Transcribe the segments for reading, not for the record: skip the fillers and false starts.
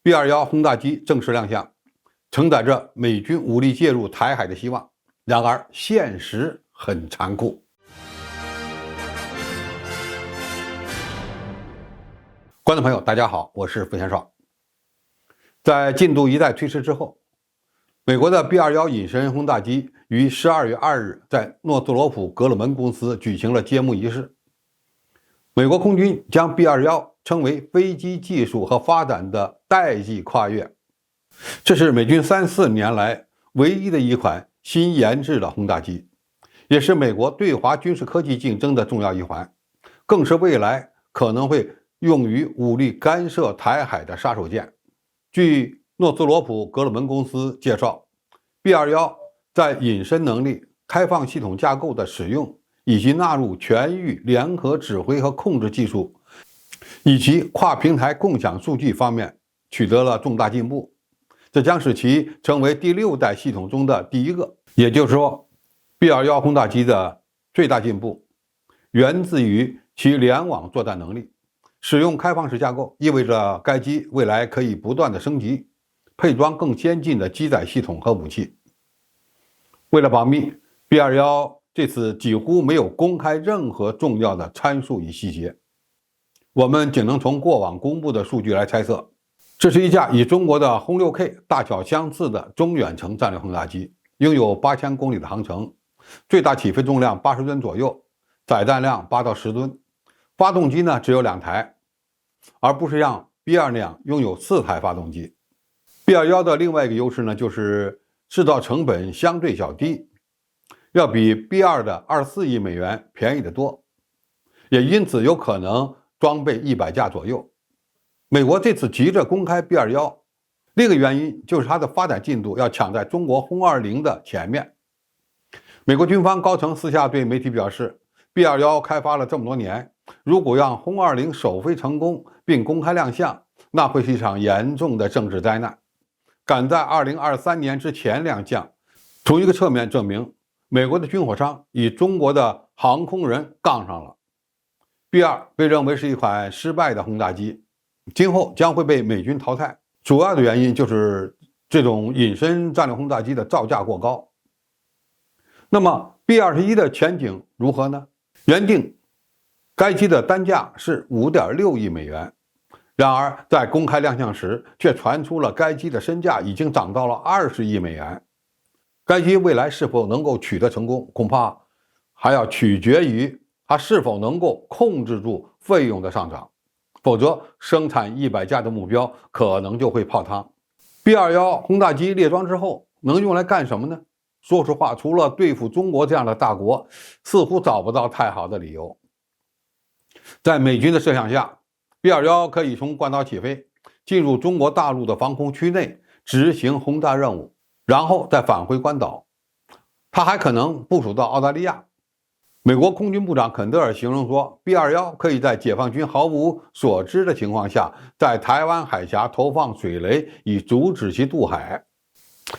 B-21轰炸机正式亮相，承载着美军武力介入台海的希望。然而，现实很残酷。观众朋友，大家好，我是付先爽。在进度一再推迟之后，美国的 B-21隐身轰炸机于12月2日在诺斯罗普格鲁门公司举行了揭幕仪式。美国空军将 B-21称为飞机技术和发展的代际跨越，这是美军3-4年来唯一的一款新研制的轰炸机，也是美国对华军事科技竞争的重要一环，更是未来可能会用于武力干涉台海的杀手锏。据诺斯罗普格鲁门公司介绍， B-21在隐身能力、开放系统架构的使用，以及纳入全域联合指挥和控制技术，以及跨平台共享数据方面取得了重大进步，这将使其成为第6代系统中的第一个。也就是说， B-21轰炸机的最大进步源自于其联网作战能力。使用开放式架构意味着该机未来可以不断的升级，配装更先进的机载系统和武器。为了保密， B-21这次几乎没有公开任何重要的参数与细节，我们仅能从过往公布的数据来猜测。这是一架与中国的轰 6K 大小相似的中远程战略轰炸机，拥有8000公里的航程，最大起飞重量80吨左右，载弹量8到10吨。发动机呢只有2台，而不是像 B-2那样拥有4台发动机。B-21的另外一个优势呢，就是制造成本相对较低，要比 B-2的24亿美元便宜得多，也因此有可能装备100架左右。美国这次急着公开 B-21，另一个原因就是它的发展进度要抢在中国轰20的前面。美国军方高层私下对媒体表示， B-21开发了这么多年，如果让轰20首飞成功并公开亮相，那会是一场严重的政治灾难。赶在2023年之前亮相，从一个侧面证明美国的军火商与中国的航空人杠上了。 B-2被认为是一款失败的轰炸机，今后将会被美军淘汰。主要的原因就是这种隐身战略轰炸机的造价过高。那么 B-21的前景如何呢？原定该机的单价是5.6亿美元，然而在公开亮相时却传出了该机的身价已经涨到了20亿美元。该机未来是否能够取得成功，恐怕还要取决于它是否能够控制住费用的上涨，否则生产100架的目标可能就会泡汤。 B-21轰炸机列装之后能用来干什么呢？说实话，除了对付中国这样的大国，似乎找不到太好的理由。在美军的设想下， B-21可以从关岛起飞，进入中国大陆的防空区内执行轰炸任务，然后再返回关岛。它还可能部署到澳大利亚。美国空军部长肯德尔形容说， B-21可以在解放军毫无所知的情况下，在台湾海峡投放水雷，以阻止其渡海。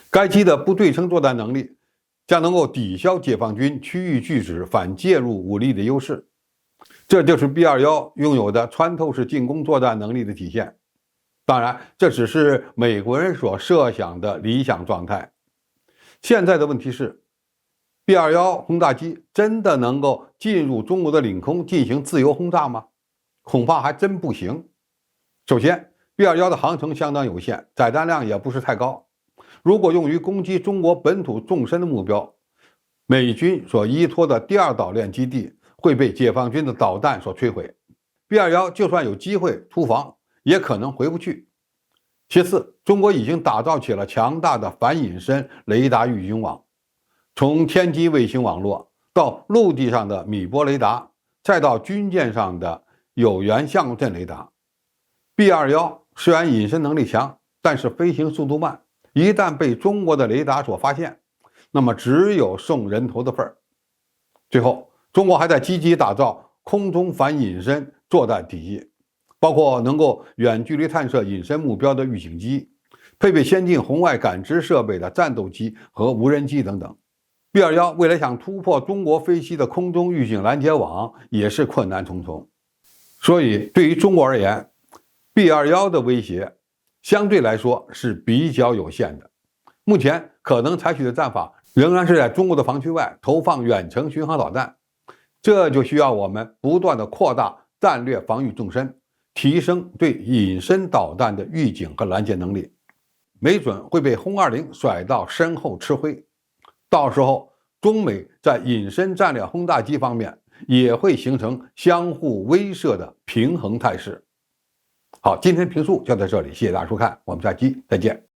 该机的不对称作战能力将能够抵消解放军区域拒止反介入武力的优势，这就是 B-21拥有的穿透式进攻作战能力的体现。当然，这只是美国人所设想的理想状态。现在的问题是， B-21轰炸机真的能够进入中国的领空进行自由轰炸吗？恐怕还真不行。首先， B-21的航程相当有限，载弹量也不是太高。如果用于攻击中国本土纵深的目标，美军所依托的第2岛链基地会被解放军的导弹所摧毁。 B-21就算有机会突防，也可能回不去。其次，中国已经打造起了强大的反隐身雷达预警网，从天基卫星网络到陆地上的米波雷达，再到军舰上的有源相阵雷达。 B-21虽然隐身能力强，但是飞行速度慢，一旦被中国的雷达所发现，那么只有送人头的份儿。最后，中国还在积极打造空中反隐身作战体系，包括能够远距离探测隐身目标的预警机，配备先进红外感知设备的战斗机和无人机等等。 B-21未来想突破中国飞机的空中预警拦截网也是困难重重。所以对于中国而言， B-21的威胁相对来说是比较有限的。目前可能采取的战法仍然是在中国的防区外投放远程巡航导弹，这就需要我们不断的扩大战略防御纵深，提升对隐身导弹的预警和拦截能力，没准会被轰20甩到身后吃灰。到时候，中美在隐身战略轰炸机方面也会形成相互威慑的平衡态势。好，今天评述就到这里，谢谢大家收看，我们下期再见。